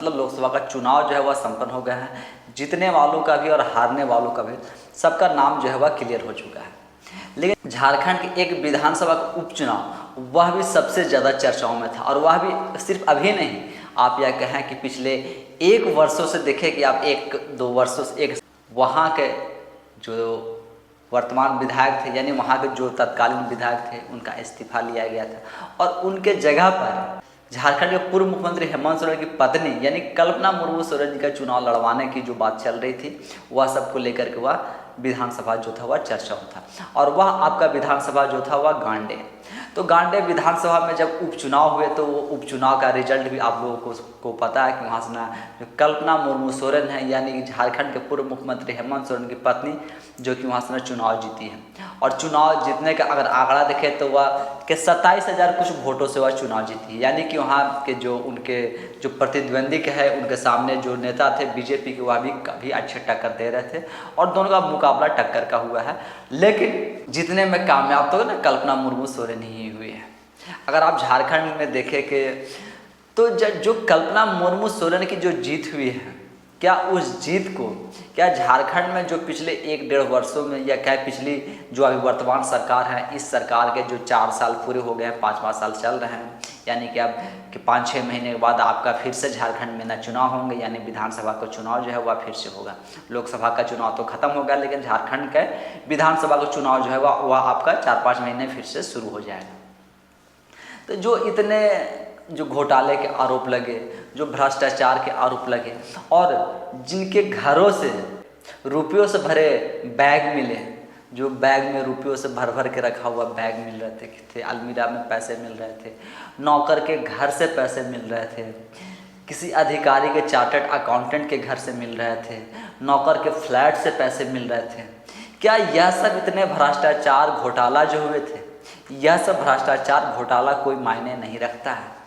मतलब लोकसभा का चुनाव जो है वह संपन्न हो गया है। जीतने वालों का भी और हारने वालों का भी सबका नाम जो है वह क्लियर हो चुका है। लेकिन झारखंड के एक विधानसभा का उपचुनाव वह भी सबसे ज़्यादा चर्चाओं में था, और वह भी सिर्फ अभी नहीं, आप यह कहें कि पिछले 1 वर्षों से देखें कि आप 1-2 वर्षों से एक वहाँ के जो वर्तमान विधायक थे, यानी वहाँ के जो तत्कालीन विधायक थे, उनका इस्तीफा लिया गया था और उनके जगह पर झारखंड के पूर्व मुख्यमंत्री हेमंत सोरेन की पत्नी यानी कल्पना मुर्मू सोरेन जी का चुनाव लड़वाने की जो बात चल रही थी, वह सबको लेकर के वह विधानसभा जो था वह चर्चा में था। और वह आपका विधानसभा जो था वह गांडे, तो गांडे विधानसभा में जब उपचुनाव हुए तो वो उपचुनाव का रिजल्ट भी आप लोगों को पता है कि वहाँ से ना जो कल्पना मुर्मू सोरेन है, यानी कि झारखंड के पूर्व मुख्यमंत्री हेमंत सोरेन की पत्नी, जो कि वहाँ से ना चुनाव जीती है। और चुनाव जीतने का अगर आंकड़ा देखें तो वह के 27,000 कुछ वोटों से वह चुनाव जीती है, यानी कि वहाँ के जो उनके जो प्रतिद्वंदी के है, उनके सामने जो नेता थे बीजेपी के, वह भी काफ़ी अच्छे टक्कर दे रहे थे और दोनों का मुकाबला टक्कर का हुआ है। लेकिन जीतने में कामयाब तो ना कल्पना मुर्मू सोरेन ही हुई है। अगर आप झारखंड में देखें कि तो जो कल्पना मुर्मू सोरेन की जो जीत हुई है, क्या उस जीत को क्या झारखंड में जो पिछले 1-1.5 वर्षों में या क्या पिछली जो अभी वर्तमान सरकार है, इस सरकार के जो 4 साल पूरे हो गए हैं, 5वां साल चल रहे हैं, यानी कि अब कि 5-6 महीने के बाद आपका फिर से झारखंड में ना चुनाव होंगे, यानी विधानसभा का चुनाव जो है वह फिर से होगा। लोकसभा का चुनाव तो खत्म हो गया, लेकिन झारखंड के विधानसभा का चुनाव जो है वह आपका 4-5 महीने फिर से शुरू हो जाएगा। तो जो इतने जो घोटाले के आरोप लगे, जो भ्रष्टाचार के आरोप लगे, और जिनके घरों से रुपयों से भरे बैग मिले, जो बैग में रुपयों से भर भर के रखा हुआ बैग मिल रहे थे, अलमीरा में पैसे मिल रहे थे, नौकर के घर से पैसे मिल रहे थे, किसी अधिकारी के चार्टर्ड अकाउंटेंट के घर से मिल रहे थे, नौकर के फ्लैट से पैसे मिल रहे थे। क्या यह सब इतने भ्रष्टाचार घोटाला जो हुए थे, यह सब भ्रष्टाचार घोटाला कोई मायने नहीं रखता है?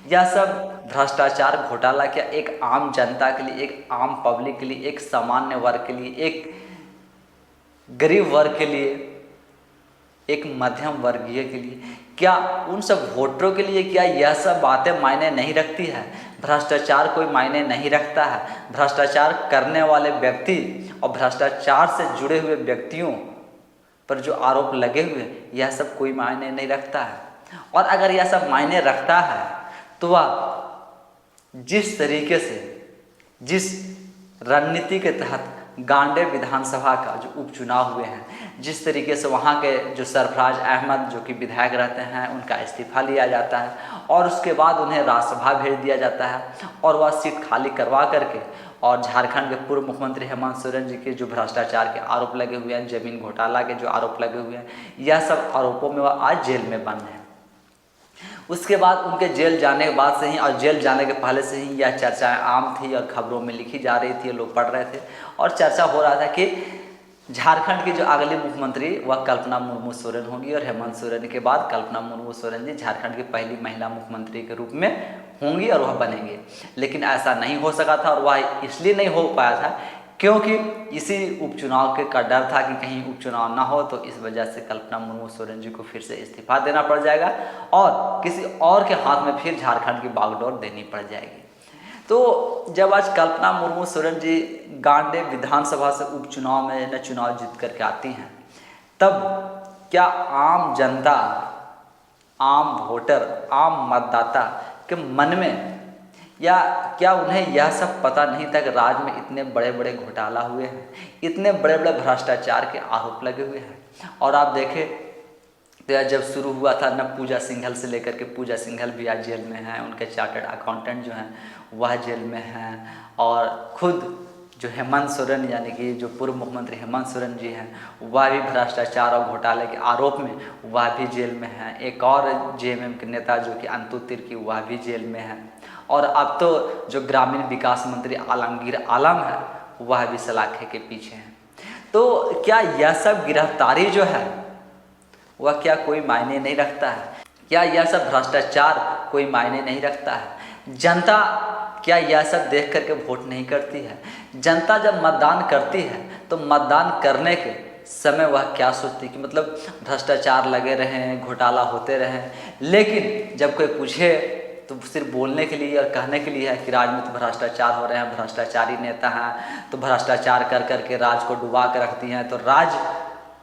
यह सब भ्रष्टाचार घोटाला क्या एक आम जनता के लिए, एक आम पब्लिक के लिए, एक सामान्य वर्ग के लिए, एक गरीब वर्ग के लिए, एक मध्यम वर्गीय के लिए, क्या उन सब वोटरों के लिए क्या यह सब बातें मायने नहीं रखती है? भ्रष्टाचार कोई मायने नहीं रखता है? भ्रष्टाचार करने वाले व्यक्ति और भ्रष्टाचार से जुड़े हुए व्यक्तियों पर जो आरोप लगे हुए, यह सब कोई मायने नहीं रखता है। और अगर यह सब मायने रखता है तो वह जिस तरीके से, जिस रणनीति के तहत गांडे विधानसभा का जो उपचुनाव हुए हैं, जिस तरीके से वहाँ के जो सरफराज अहमद जो कि विधायक रहते हैं, उनका इस्तीफा लिया जाता है और उसके बाद उन्हें राज्यसभा भेज दिया जाता है और वह सीट खाली करवा करके, और झारखंड के पूर्व मुख्यमंत्री हेमंत सोरेन जी के जो भ्रष्टाचार के आरोप लगे हुए हैं, जमीन घोटाला के जो आरोप लगे हुए हैं, यह सब आरोपों में वह आज जेल में बंद है। उसके बाद उनके जेल जाने के बाद से ही और जेल जाने के पहले से ही यह चर्चाएं आम थी और खबरों में लिखी जा रही थी, लोग पढ़ रहे थे और चर्चा हो रहा था कि झारखंड की जो अगली मुख्यमंत्री वह कल्पना मुर्मू सोरेन होगी और हेमंत सोरेन के बाद कल्पना मुर्मू सोरेन जी झारखंड की पहली महिला मुख्यमंत्री के रूप में होंगी और वह बनेंगे। लेकिन ऐसा नहीं हो सका था, और वह इसलिए नहीं हो पाया था क्योंकि इसी उपचुनाव का डर था कि कहीं उपचुनाव ना हो, तो इस वजह से कल्पना मुर्मू सोरेन जी को फिर से इस्तीफा देना पड़ जाएगा और किसी और के हाथ में फिर झारखंड की बागडोर देनी पड़ जाएगी। तो जब आज कल्पना मुर्मू सोरेन जी गांडे विधानसभा से उपचुनाव में न चुनाव जीत करके आती हैं, तब क्या आम जनता, आम वोटर, आम मतदाता के मन में, या क्या उन्हें यह सब पता नहीं था कि राज्य में इतने बड़े बड़े घोटाला हुए हैं, इतने बड़े बड़े भ्रष्टाचार के आरोप लगे हुए हैं? और आप देखें तो जब शुरू हुआ था न, पूजा सिंघल से लेकर के, पूजा सिंघल भी आज जेल में हैं, उनके चार्टर्ड अकाउंटेंट जो हैं वह जेल में हैं, और खुद जो हेमंत सोरेन यानी कि जो पूर्व मुख्यमंत्री हेमंत सोरेन जी हैं, वह भी भ्रष्टाचार और घोटाले के आरोप में वह भी जेल में हैं। एक और जेएमएम के नेता जो कि अंतु तिर्की, वह भी जेल में हैं। और अब तो जो ग्रामीण विकास मंत्री आलमगीर आलम है, वह भी सलाखे के पीछे हैं। तो क्या यह सब गिरफ्तारी जो है वह क्या कोई मायने नहीं रखता है? क्या यह सब भ्रष्टाचार कोई मायने नहीं रखता है? जनता क्या यह सब देख करके वोट नहीं करती है? जनता जब मतदान करती है तो मतदान करने के समय वह क्या सोचती कि मतलब भ्रष्टाचार लगे रहें, घोटाला होते रहें, लेकिन जब कोई पूछे तो सिर्फ बोलने के लिए और कहने के लिए है कि राज्य में तो भ्रष्टाचार हो रहे हैं, भ्रष्टाचारी नेता हैं, तो भ्रष्टाचार कर करके राज्य को डुबा के रखती हैं, तो राज्य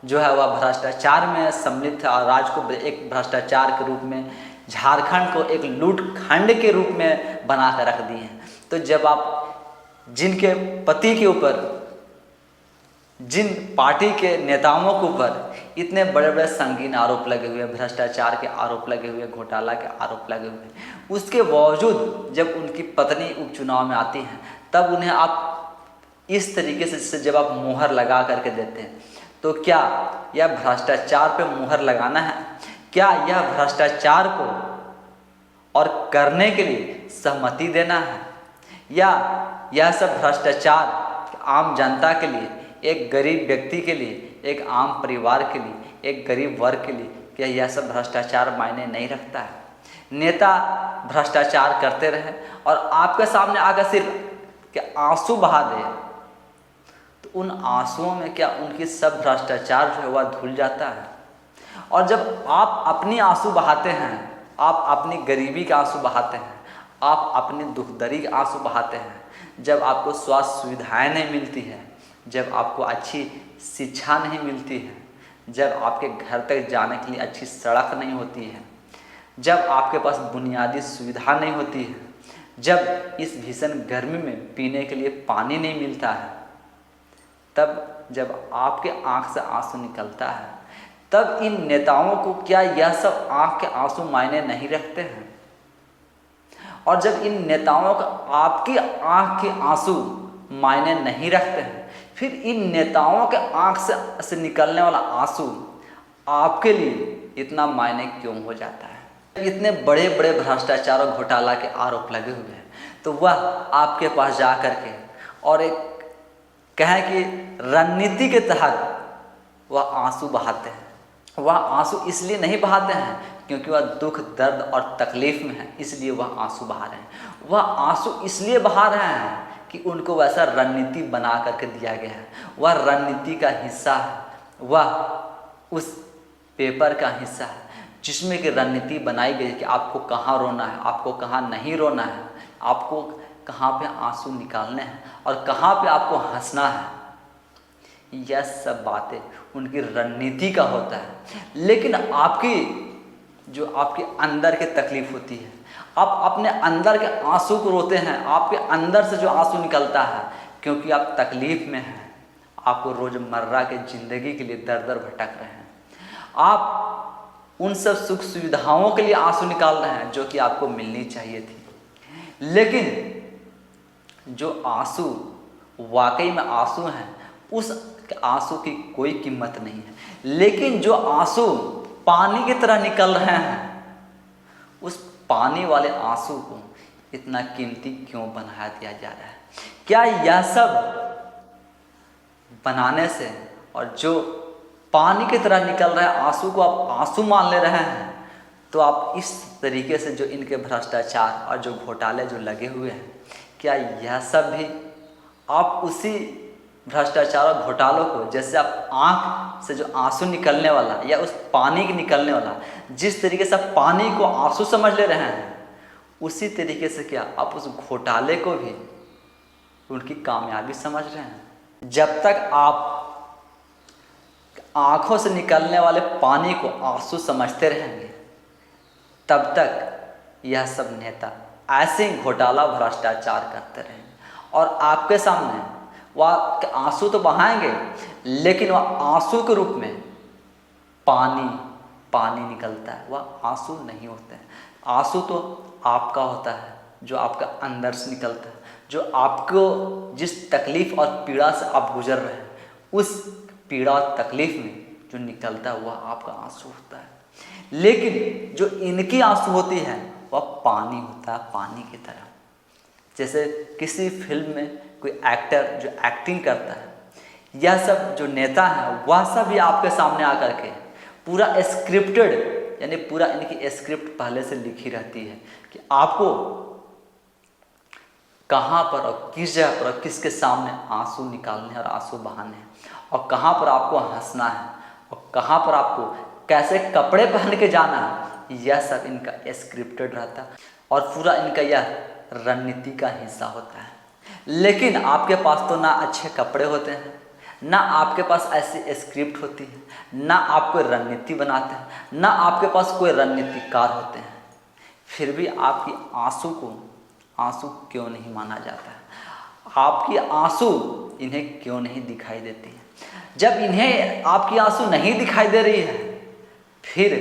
जो है वह भ्रष्टाचार में सम्मिलित है और राज्य को एक भ्रष्टाचार के रूप में, झारखंड को एक लूट खंड के रूप में बना कर रख दिए हैं। तो जब आप जिनके पति के ऊपर, जिन पार्टी के नेताओं के ऊपर इतने बड़े बड़े संगीन आरोप लगे हुए, भ्रष्टाचार के आरोप लगे हुए, घोटाला के आरोप लगे हुए, उसके बावजूद जब उनकी पत्नी उपचुनाव में आती हैं तब उन्हें आप इस तरीके से जब आप मुहर लगा करके देते हैं, तो क्या यह भ्रष्टाचार पे मुहर लगाना है? क्या यह भ्रष्टाचार को और करने के लिए सहमति देना है? या यह सब भ्रष्टाचार आम जनता के लिए, एक गरीब व्यक्ति के लिए, एक आम परिवार के लिए, एक गरीब वर्ग के लिए, क्या यह सब भ्रष्टाचार मायने नहीं रखता है? नेता भ्रष्टाचार करते रहे और आपके सामने आकर सिर्फ क्या आंसू बहा दे, तो उन आंसुओं में क्या उनकी सब भ्रष्टाचार जो है वह धुल जाता है? और जब आप अपनी आंसू बहाते हैं, आप अपनी गरीबी के आंसू बहाते हैं, आप अपनी दुखदरी के आंसू बहाते हैं, जब आपको स्वास्थ्य सुविधाएं नहीं मिलती है, जब आपको अच्छी शिक्षा नहीं मिलती है, जब आपके घर तक जाने के लिए अच्छी सड़क नहीं होती है, जब आपके पास बुनियादी सुविधा नहीं होती है, जब इस भीषण गर्मी में पीने के लिए पानी नहीं मिलता है, तब जब आपके आंख से आंसू निकलता है, तब इन नेताओं को क्या यह सब आंख के आंसू मायने नहीं रखते हैं? और जब इन नेताओं का आपकी आंख के आंसू मायने नहीं रखते हैं, फिर इन नेताओं के आंख से निकलने वाला आंसू आपके लिए इतना मायने क्यों हो जाता है? इतने बड़े बड़े भ्रष्टाचार और घोटाला के आरोप लगे हुए हैं, तो वह आपके पास जा कर के और एक कहें कि रणनीति के तहत वह आंसू बहाते हैं। वह आंसू इसलिए नहीं बहाते हैं क्योंकि वह दुख, दर्द और तकलीफ में है, इसलिए वह आंसू बहा रहे हैं। वह आंसू इसलिए बहा रहे हैं कि उनको वैसा रणनीति बना करके दिया गया है, वह रणनीति का हिस्सा है, वह उस पेपर का हिस्सा है जिसमें कि रणनीति बनाई गई है कि आपको कहाँ रोना है, आपको कहाँ नहीं रोना है, आपको कहाँ पे आंसू निकालने हैं और कहाँ पे आपको हंसना है। यह सब बातें उनकी रणनीति का होता है। लेकिन आपकी जो आपके अंदर की तकलीफ होती है, आप अपने अंदर के आंसू को रोते हैं, आपके अंदर से जो आंसू निकलता है क्योंकि आप तकलीफ में हैं, आपको रोज़मर्रा के ज़िंदगी के लिए दर दर भटक रहे हैं, आप उन सब सुख सुविधाओं के लिए आंसू निकाल रहे हैं जो कि आपको मिलनी चाहिए थी। लेकिन जो आंसू वाकई में आंसू हैं, उस आंसू की कोई कीमत नहीं है। लेकिन जो आंसू पानी की तरह निकल रहे हैं, उस पानी वाले आंसू को इतना कीमती क्यों बनाया दिया जा रहा है? क्या यह सब बनाने से और जो पानी की तरह निकल रहे आंसू को आप आंसू मान ले रहे हैं, तो आप इस तरीके से जो इनके भ्रष्टाचार और जो घोटाले जो लगे हुए हैं, क्या यह सब भी आप उसी भ्रष्टाचार और घोटालों को, जैसे आप आँख से जो आंसू निकलने वाला या उस पानी के निकलने वाला, जिस तरीके से आप पानी को आंसू समझ ले रहे हैं, उसी तरीके से क्या आप उस घोटाले को भी उनकी कामयाबी समझ रहे हैं? जब तक आप आँखों से निकलने वाले पानी को आंसू समझते रहेंगे, तब तक यह सब नेता ऐसे घोटाला भ्रष्टाचार करते रहेंगे और आपके सामने वह आंसू तो बहाएंगे, लेकिन वह आंसू के रूप में पानी निकलता है, वह आंसू नहीं होते हैं। आंसू तो आपका होता है, जो आपका अंदर से निकलता है, जो आपको जिस तकलीफ़ और पीड़ा से आप गुजर रहे हैं, उस पीड़ा और तकलीफ़ में जो निकलता है वह आपका आंसू होता है। लेकिन जो इनकी आंसू होती है वह पानी होता है, पानी की तरह। जैसे किसी फिल्म में कोई एक्टर जो एक्टिंग करता है, यह सब जो नेता हैं वह सब भी आपके सामने आकर के पूरा स्क्रिप्टेड, यानी पूरा इनकी स्क्रिप्ट पहले से लिखी रहती है कि आपको कहाँ पर और किस जगह पर और किसके सामने आंसू निकालने और आंसू बहाने हैं, और कहाँ पर आपको हंसना है, और कहाँ पर आपको कैसे कपड़े पहन के जाना है। यह सब इनका स्क्रिप्टेड रहता है और पूरा इनका यह रणनीति का हिस्सा होता है। लेकिन आपके पास तो ना अच्छे कपड़े होते हैं, ना आपके पास ऐसी स्क्रिप्ट होती है, ना आप कोई रणनीति बनाते हैं, ना आपके पास कोई रणनीतिकार होते हैं, फिर भी आपकी आंसू को आंसू क्यों नहीं माना जाता है? आपकी आंसू इन्हें क्यों नहीं दिखाई देती है? जब इन्हें आपकी आंसू नहीं दिखाई दे रही है, फिर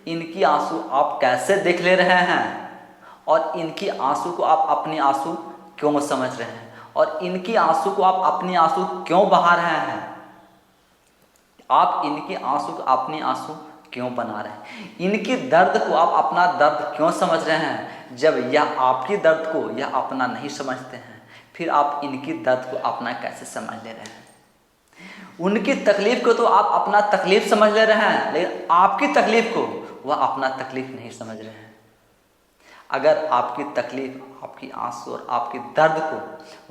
इनकी आंसू आप कैसे देख ले रहे हैं? और इनकी आंसू को आप अपनी आंसू क्यों समझ रहे हैं? और इनकी आंसू को आप अपनी आंसू क्यों बहा रहे हैं? आप इनकी आंसू को अपनी आंसू क्यों बना रहे हैं? इनकी दर्द को आप अपना दर्द क्यों समझ रहे हैं? जब यह आपकी दर्द को यह अपना नहीं समझते हैं, फिर आप इनकी दर्द को अपना कैसे समझ ले रहे हैं? उनकी तकलीफ को तो आप अपना तकलीफ समझ ले रहे हैं, लेकिन आपकी तकलीफ को वह अपना तकलीफ नहीं समझ रहे हैं। अगर आपकी तकलीफ, आपकी आंसू और आपकी दर्द को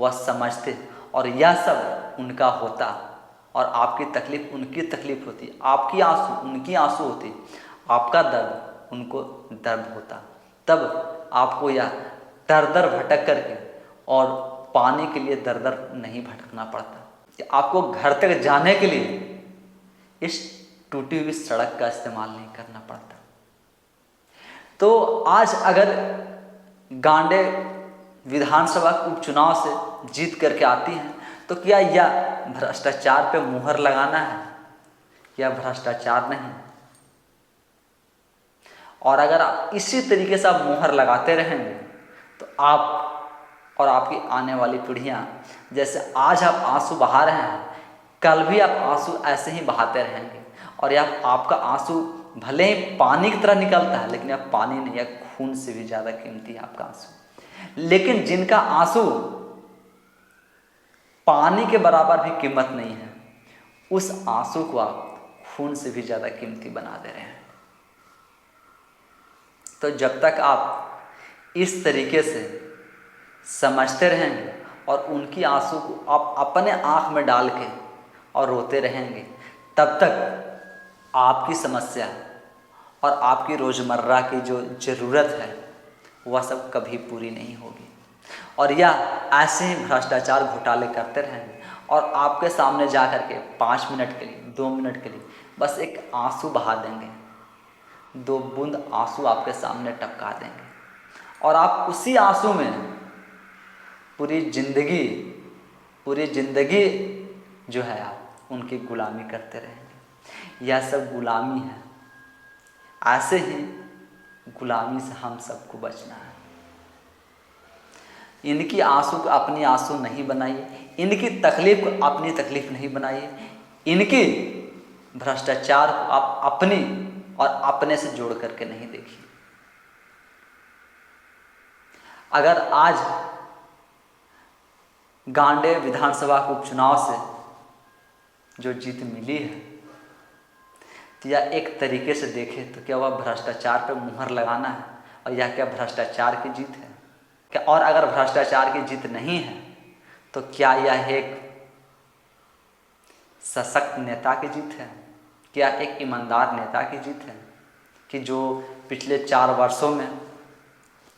वह समझते और यह सब उनका होता और आपकी तकलीफ उनकी तकलीफ होती, आपकी आंसू उनकी आंसू होती, आपका दर्द उनको दर्द होता, तब आपको यह दर दर भटक करके और पाने के लिए दर दर नहीं भटकना पड़ता कि आपको घर तक जाने के लिए इस टूटी हुई सड़क का इस्तेमाल नहीं करना पड़ता। तो आज अगर गांडे विधानसभा उपचुनाव से जीत करके आती हैं, तो क्या यह भ्रष्टाचार पे मुहर लगाना है? यह भ्रष्टाचार नहीं। और अगर आप इसी तरीके से आप मुहर लगाते रहेंगे, तो आप और आपकी आने वाली पीढ़ियां, जैसे आज आप आंसू बहा रहे हैं, कल भी आप आंसू ऐसे ही बहाते रहेंगे। और यह आपका आंसू भले ही पानी की तरह निकलता है, लेकिन यह पानी नहीं, यह खून से भी ज़्यादा कीमती है आपका आंसू। लेकिन जिनका आंसू पानी के बराबर भी कीमत नहीं है, उस आंसू को आप खून से भी ज़्यादा कीमती बना दे रहे हैं। तो जब तक आप इस तरीके से समझते रहेंगे और उनकी आंसू को आप अपने आँख में डाल के और रोते रहेंगे, तब तक आपकी समस्या और आपकी रोज़मर्रा की जो ज़रूरत है वह सब कभी पूरी नहीं होगी। और यह ऐसे ही भ्रष्टाचार घोटाले करते रहेंगे और आपके सामने जा कर के 5 मिनट के लिए, 2 मिनट के लिए बस एक आंसू बहा देंगे, 2 बूंद आंसू आपके सामने टपका देंगे, और आप उसी आंसू में पूरी ज़िंदगी जो है आप उनकी गुलामी करते रहेंगे। यह सब गुलामी है। ऐसे ही गुलामी से हम सबको बचना है। इनकी आंसू को अपनी आंसू नहीं बनाइए, इनकी तकलीफ को अपनी तकलीफ नहीं बनाइए, इनकी भ्रष्टाचार को आप अपनी और अपने से जोड़ करके नहीं देखिए। अगर आज गांडे विधानसभा उपचुनाव से जो जीत मिली है, तो यह एक तरीके से देखें तो क्या वह भ्रष्टाचार पर मुहर लगाना है, और यह क्या भ्रष्टाचार की जीत है क्या? और अगर भ्रष्टाचार की जीत नहीं है, तो क्या यह एक सशक्त नेता की जीत है? क्या एक ईमानदार नेता की जीत है कि जो पिछले 4 वर्षों में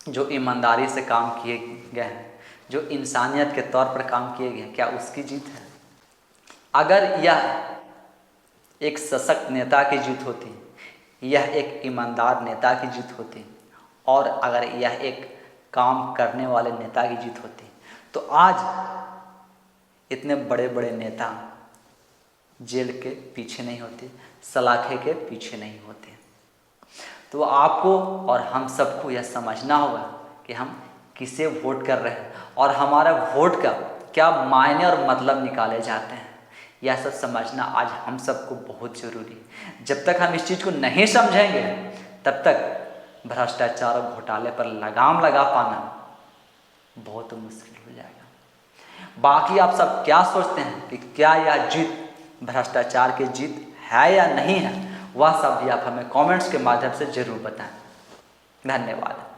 जो ईमानदारी से काम किए गए हैं, जो इंसानियत के तौर पर काम किए गए हैं, क्या उसकी जीत है? अगर यह एक सशक्त नेता की जीत होती, यह एक ईमानदार नेता की जीत होती, और अगर यह एक काम करने वाले नेता की जीत होती, तो आज इतने बड़े बड़े नेता जेल के पीछे नहीं होते, सलाखे के पीछे नहीं होते। तो आपको और हम सबको यह समझना होगा कि हम किसे वोट कर रहे हैं और हमारा वोट का क्या मायने और मतलब निकाले जाते हैं। यह सब समझना आज हम सबको बहुत ज़रूरी है। जब तक हम इस चीज़ को नहीं समझेंगे, तब तक भ्रष्टाचार और घोटाले पर लगाम लगा पाना बहुत मुश्किल हो जाएगा। बाकी आप सब क्या सोचते हैं कि क्या यह जीत भ्रष्टाचार की जीत है या नहीं है, वह सब भी आप हमें कमेंट्स के माध्यम से ज़रूर बताएं। धन्यवाद।